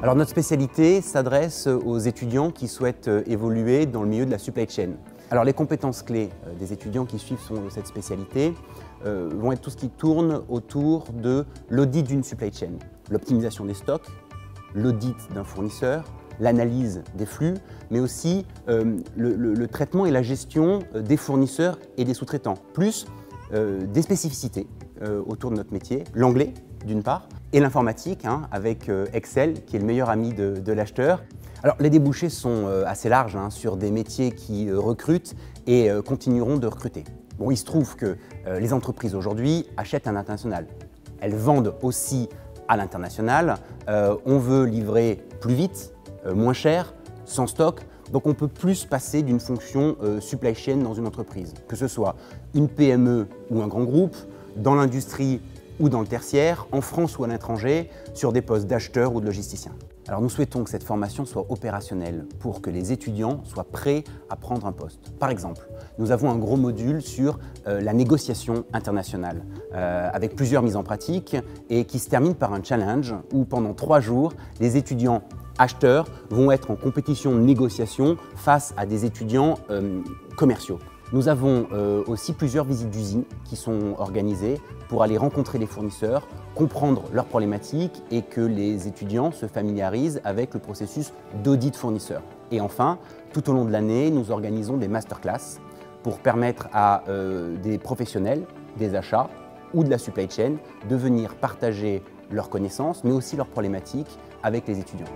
Alors notre spécialité s'adresse aux étudiants qui souhaitent évoluer dans le milieu de la supply chain. Alors les compétences clés des étudiants qui suivent cette spécialité vont être tout ce qui tourne autour de l'audit d'une supply chain, l'optimisation des stocks, l'audit d'un fournisseur, l'analyse des flux, mais aussi le traitement et la gestion des fournisseurs et des sous-traitants, plus des spécificités autour de notre métier, l'anglais d'une part, et l'informatique avec Excel qui est le meilleur ami de l'acheteur. Alors les débouchés sont assez larges sur des métiers qui recrutent et continueront de recruter. Bon, il se trouve que les entreprises aujourd'hui achètent à l'international. Elles vendent aussi à l'international. On veut livrer plus vite, moins cher, sans stock. Donc on peut plus passer d'une fonction supply chain dans une entreprise, que ce soit une PME ou un grand groupe, dans l'industrie ou dans le tertiaire, en France ou à l'étranger, sur des postes d'acheteurs ou de logisticiens. Alors nous souhaitons que cette formation soit opérationnelle pour que les étudiants soient prêts à prendre un poste. Par exemple, nous avons un gros module sur la négociation internationale, avec plusieurs mises en pratique et qui se termine par un challenge où pendant 3 jours, les étudiants acheteurs vont être en compétition de négociation face à des étudiants commerciaux. Nous avons aussi plusieurs visites d'usines qui sont organisées pour aller rencontrer les fournisseurs, comprendre leurs problématiques et que les étudiants se familiarisent avec le processus d'audit fournisseur. Et enfin, tout au long de l'année, nous organisons des masterclass pour permettre à des professionnels, des achats ou de la supply chain de venir partager leurs connaissances, mais aussi leurs problématiques avec les étudiants.